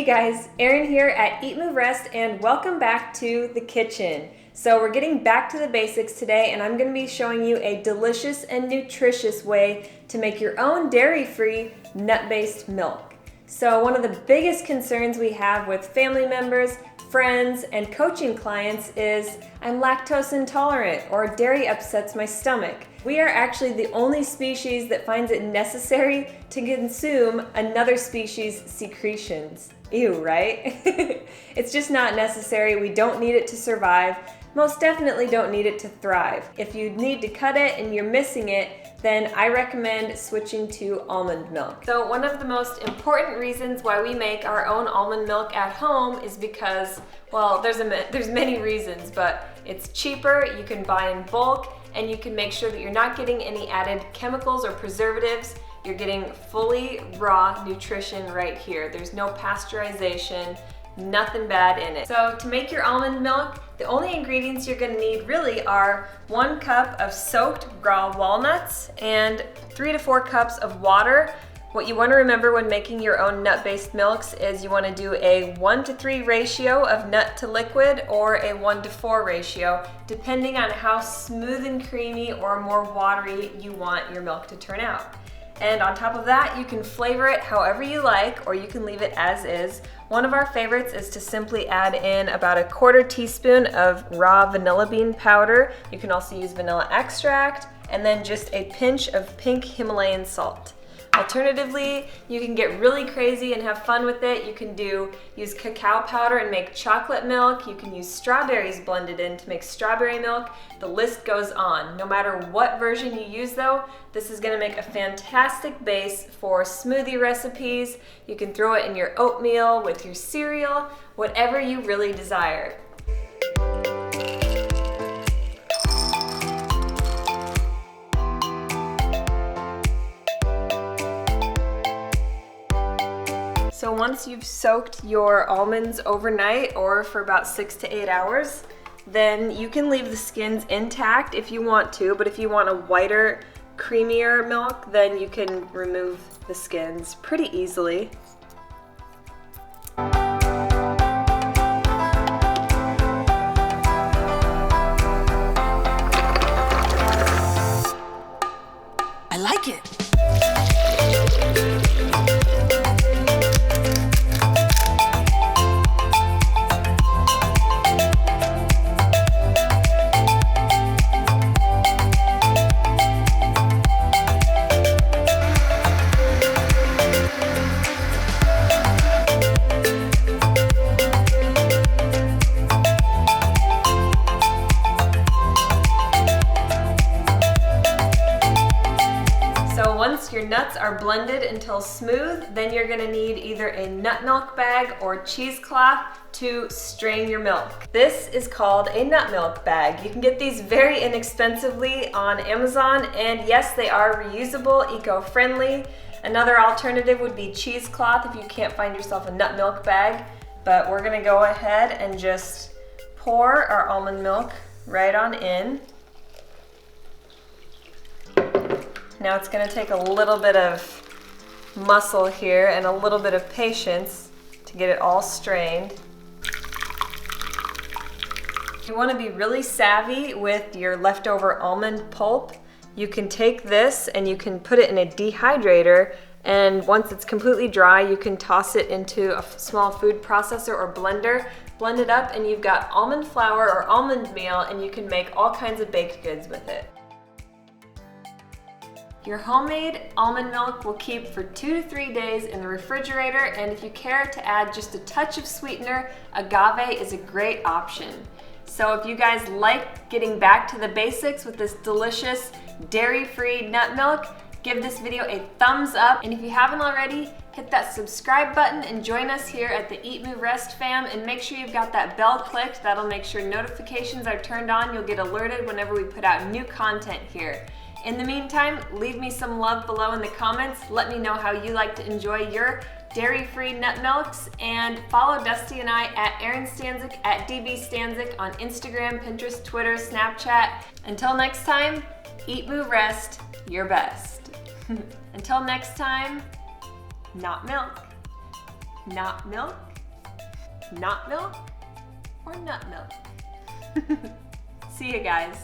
Hey guys, Erin here at EatMoveRest and welcome back to the kitchen. So we're getting back to the basics today and I'm going to be showing you a delicious and nutritious way to make your own dairy-free nut-based milk. So one of the biggest concerns we have with family members, friends, and coaching clients is I'm lactose intolerant or dairy upsets my stomach. We are actually the only species that finds it necessary to consume another species' secretions. Ew, right? It's just not necessary. We don't need it to survive. Most definitely don't need it to thrive. If you need to cut it and you're missing it, then I recommend switching to almond milk. So one of the most important reasons why we make our own almond milk at home is because, well, there's many reasons, but it's cheaper, you can buy in bulk, and you can make sure that you're not getting any added chemicals or preservatives. You're getting fully raw nutrition right here. There's no pasteurization, nothing bad in it. So to make your almond milk, the only ingredients you're gonna need really are 1 cup of soaked raw walnuts and 3 to 4 cups of water. What you want to remember when making your own nut-based milks is you want to do a 1:3 ratio of nut to liquid or a 1:4 ratio, depending on how smooth and creamy or more watery you want your milk to turn out. And on top of that, you can flavor it however you like, or you can leave it as is. One of our favorites is to simply add in about 1/4 teaspoon of raw vanilla bean powder. You can also use vanilla extract, and then just a pinch of pink Himalayan salt. Alternatively, you can get really crazy and have fun with it. You can use cacao powder and make chocolate milk. You can use strawberries blended in to make strawberry milk. The list goes on. No matter what version you use though, this is gonna make a fantastic base for smoothie recipes. You can throw it in your oatmeal, with your cereal, whatever you really desire. So once you've soaked your almonds overnight or for about 6 to 8 hours, then you can leave the skins intact if you want to, but if you want a whiter, creamier milk, then you can remove the skins pretty easily. I like it. Once your nuts are blended until smooth, then you're gonna need either a nut milk bag or cheesecloth to strain your milk. This is called a nut milk bag. You can get these very inexpensively on Amazon, and yes, they are reusable, eco-friendly. Another alternative would be cheesecloth if you can't find yourself a nut milk bag, but we're gonna go ahead and just pour our almond milk right on in. Now it's going to take a little bit of muscle here and a little bit of patience to get it all strained. You want to be really savvy with your leftover almond pulp. You can take this and you can put it in a dehydrator, and once it's completely dry you can toss it into a small food processor or blender, blend it up, and you've got almond flour or almond meal, and you can make all kinds of baked goods with it. Your homemade almond milk will keep for 2 to 3 days in the refrigerator, and if you care to add just a touch of sweetener, agave is a great option. So if you guys like getting back to the basics with this delicious dairy-free nut milk, give this video a thumbs up, and if you haven't already, hit that subscribe button and join us here at the EatMoveRest fam, and make sure you've got that bell clicked. That'll make sure notifications are turned on. You'll get alerted whenever we put out new content here. In the meantime, leave me some love below in the comments. Let me know how you like to enjoy your dairy-free nut milks, and follow Dusty and I at Erin Stanzik, at DB Stanzik on Instagram, Pinterest, Twitter, Snapchat. Until next time, eat, move, rest, your best. Until next time, not milk, not milk, not milk or nut milk? See you guys.